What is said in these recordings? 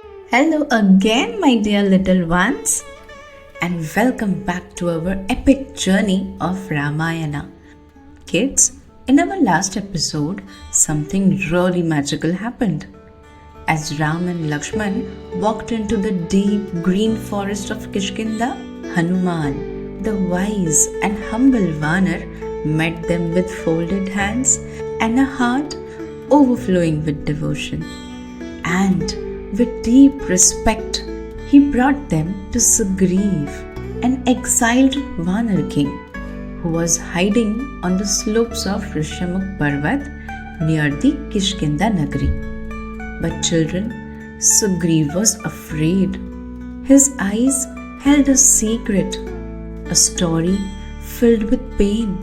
Hello again, my dear little ones, and welcome back to our epic journey of Ramayana. Kids, in our last episode, something really magical happened. As Ram and Lakshman walked into the deep green forest of Kishkindha, Hanuman, the wise and humble Vanar, met them with folded hands and a heart overflowing with devotion. And with deep respect, he brought them to Sugreev, an exiled Vanar king who was hiding on the slopes of Rishamukh Parvat near the Kishkindha Nagari. But children, Sugreev was afraid. His eyes held a secret, a story filled with pain.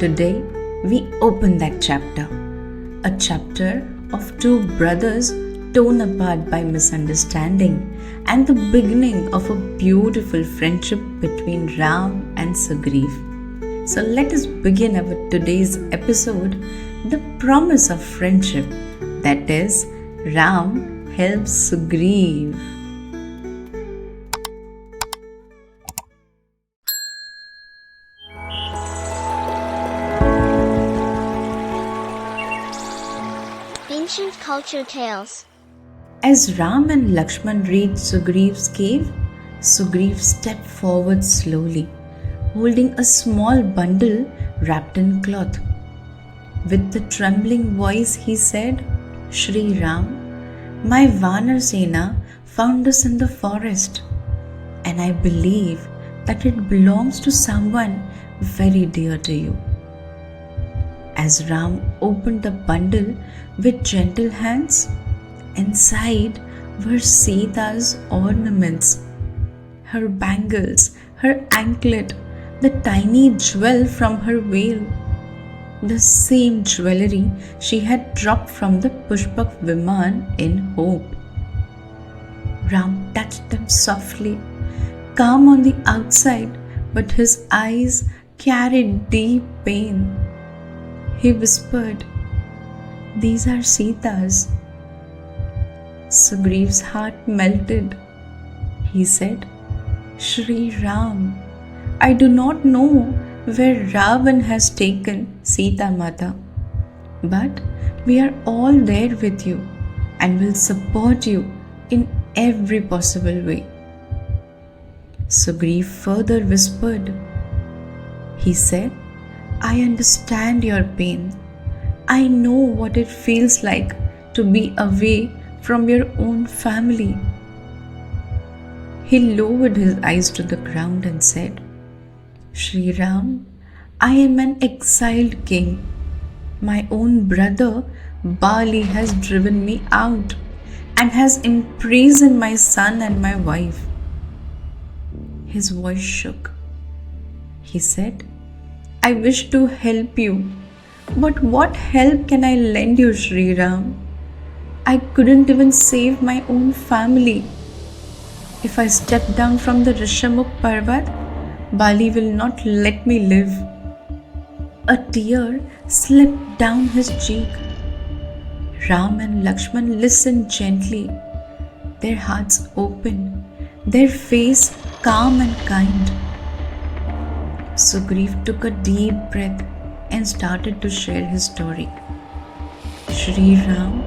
Today, we open that chapter, a chapter of two brothers torn apart by misunderstanding and the beginning of a beautiful friendship between Ram and Sugreev. So let us begin our today's episode, the promise of friendship, that is, Ram helps Sugreev. Ancient Culture Tales. As Ram and Lakshman reached Sugreev's cave, Sugreev stepped forward slowly, holding a small bundle wrapped in cloth. With the trembling voice, he said, "Shri Ram, my Vanar Sena found us in the forest, and I believe that it belongs to someone very dear to you." As Ram opened the bundle with gentle hands, inside were Sita's ornaments, her bangles, her anklet, the tiny jewel from her veil, the same jewelry she had dropped from the Pushpak Viman in hope. Ram touched them softly, calm on the outside, but his eyes carried deep pain. He whispered, "These are Sita's." Sugreev's heart melted. He said, "Shri Ram, I do not know where Ravan has taken Sita Mata, but we are all there with you and will support you in every possible way." Sugreev further whispered. He said, "I understand your pain. I know what it feels like to be away from your own family." He lowered his eyes to the ground and said, "Shri Ram, I am an exiled king. My own brother Bali has driven me out and has imprisoned my son and my wife." His voice shook. He said, "I wish to help you, but what help can I lend you, Shri Ram? I couldn't even save my own family. If I step down from the Rishamukh Parvat, Bali will not let me live." A tear slipped down his cheek. Ram and Lakshman listened gently, their hearts open, their face calm and kind. Sugreev took a deep breath and started to share his story. "Shri Ram,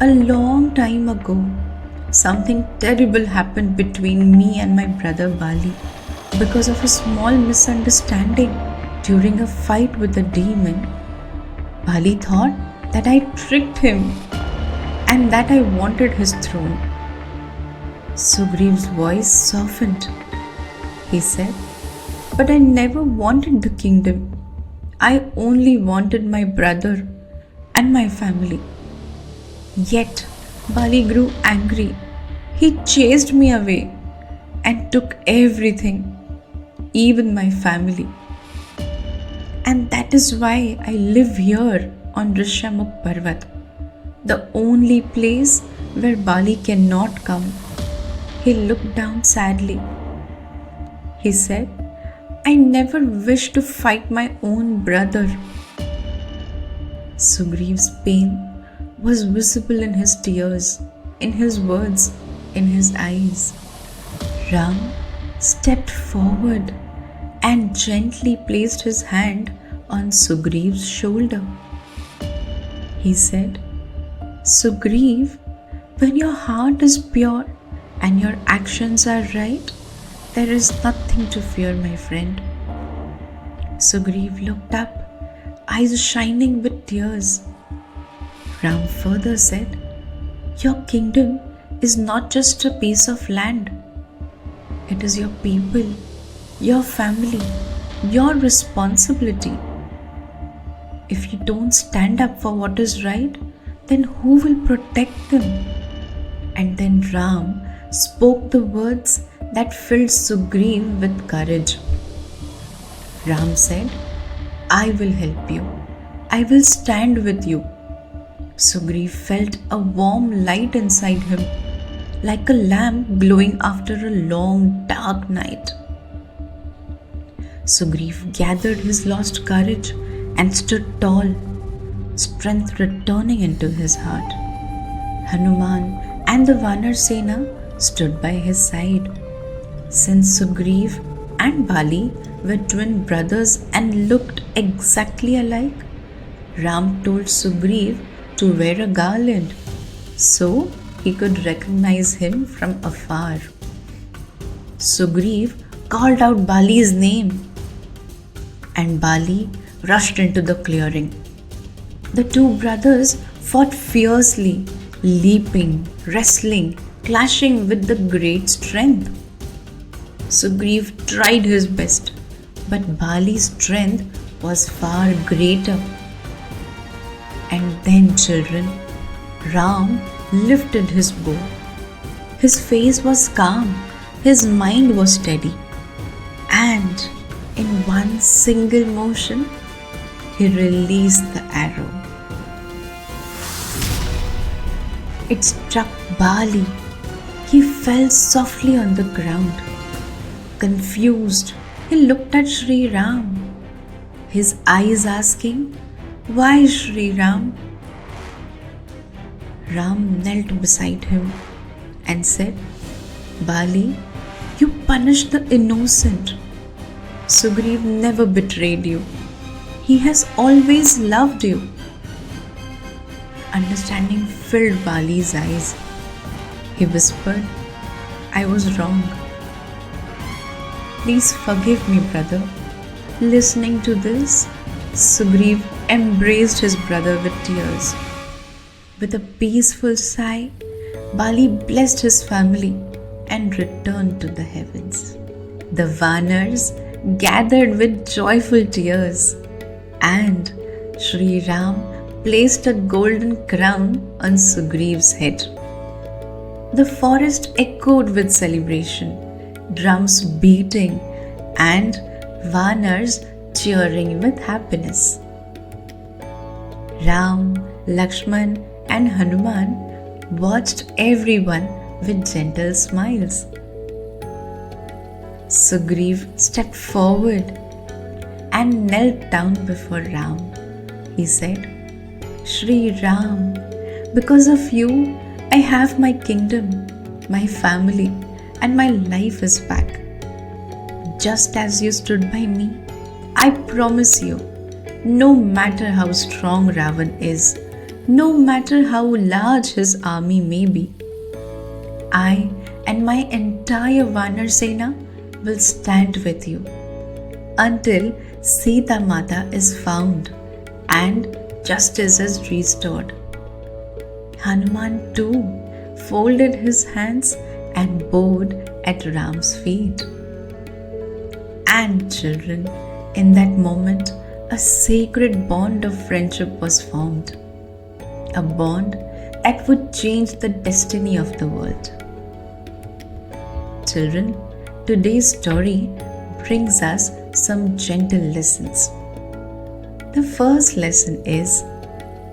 a long time ago, something terrible happened between me and my brother Bali because of a small misunderstanding during a fight with a demon. Bali thought that I tricked him and that I wanted his throne." Sugreev's voice softened. He said, "But I never wanted the kingdom. I only wanted my brother and my family. Yet Bali grew angry. He chased me away and took everything, even my family. And that is why I live here on Rishamukh Parvat, the only place where Bali cannot come." He looked down sadly. He said, "I never wished to fight my own brother." Sugreev's pain was visible in his tears, in his words, in his eyes. Ram stepped forward and gently placed his hand on Sugreev's shoulder. He said, Sugreev, when your heart is pure and your actions are right, there is nothing to fear, my friend. Sugreev looked up, eyes shining with tears. Ram further said, your kingdom is not just a piece of land. It is your people, your family, your responsibility. If you don't stand up for what is right, then who will protect them? And then Ram spoke the words that filled Sugreev with courage. Ram said, I will help you. I will stand with you. Sugreev felt a warm light inside him, like a lamp glowing after a long dark night. Sugreev gathered his lost courage and stood tall, strength returning into his heart. Hanuman and the Vanar Sena stood by his side. Since Sugreev and Bali were twin brothers and looked exactly alike, Ram told Sugreev to wear a garland so he could recognize him from afar. Sugreev called out Bali's name, and Bali rushed into the clearing. The two brothers fought fiercely, leaping, wrestling, clashing with the great strength. Sugreev tried his best, but Bali's strength was far greater. And then, children, Ram lifted his bow. His face was calm, his mind was steady, and in one single motion, he released the arrow. It struck Bali. He fell softly on the ground. Confused, he looked at Sri Ram, his eyes asking, why Sri Ram? Ram knelt beside him and said, Bali, you punished the innocent. Sugreev never betrayed you. He has always loved you. Understanding filled Bali's eyes. He whispered, I was wrong. Please forgive me, brother. Listening to this, Sugreev embraced his brother with tears. With a peaceful sigh, Bali blessed his family and returned to the heavens. The Vanars gathered with joyful tears, and Sri Ram placed a golden crown on Sugreev's head. The forest echoed with celebration, drums beating and Vanars cheering with happiness. Ram, Lakshman and Hanuman watched everyone with gentle smiles. Sugreev stepped forward and knelt down before Ram. He said, Sri Ram, because of you, I have my kingdom, my family, and my life is back. Just as you stood by me, I promise you, no matter how strong Ravan is, no matter how large his army may be, I and my entire Vanar Sena will stand with you until Sita Mata is found and justice is restored. Hanuman too folded his hands and bowed at Ram's feet. And children, in that moment, a sacred bond of friendship was formed. A bond that would change the destiny of the world. Children, today's story brings us some gentle lessons. The first lesson is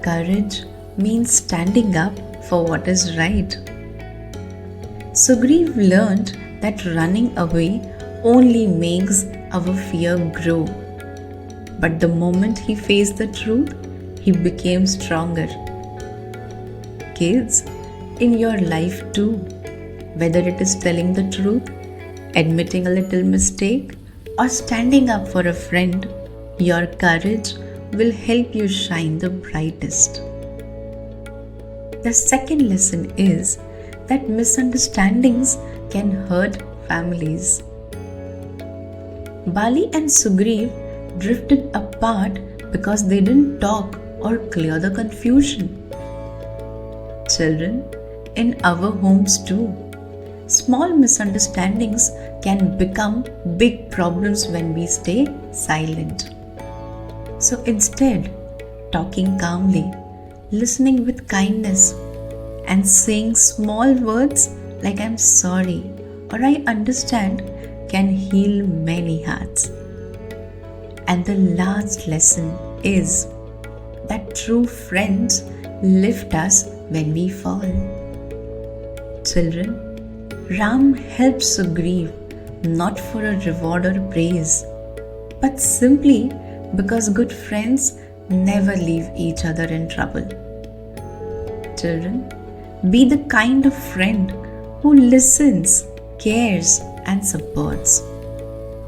courage means standing up for what is right. Sugreev learned that running away only makes our fear grow. But the moment he faced the truth, he became stronger. Kids, in your life too. Whether it is telling the truth, admitting a little mistake, or standing up for a friend, your courage will help you shine the brightest. The second lesson is that misunderstandings can hurt families. Bali and Sugreev drifted apart because they didn't talk or clear the confusion. Children, in our homes too, small misunderstandings can become big problems when we stay silent. So instead, talking calmly, listening with kindness, and saying small words like "I'm sorry" or "I understand" can heal many hearts. And the last lesson is that true friends lift us when we fall. Children, Ram helps Sugreev not for a reward or praise, but simply because good friends never leave each other in trouble. Children, be the kind of friend who listens, cares, and supports.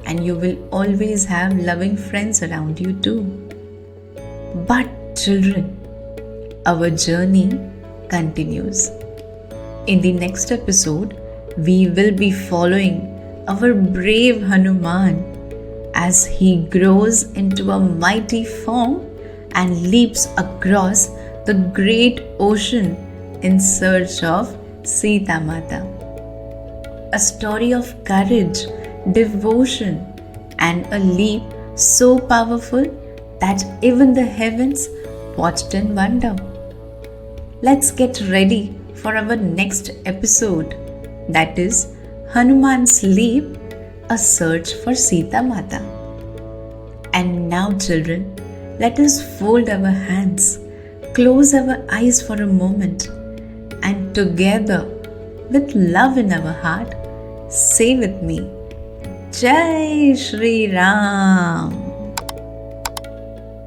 And you will always have loving friends around you too. But children, our journey continues. In the next episode, we will be following our brave Hanuman as he grows into a mighty form and leaps across the great ocean in search of Sita Mata. A story of courage, devotion, and a leap so powerful that even the heavens watched in wonder. Let's get ready for our next episode, that is Hanuman's Leap, a search for Sita Mata. And now children, let us fold our hands, close our eyes for a moment, and together, with love in our heart, say with me, Jai Shri Ram.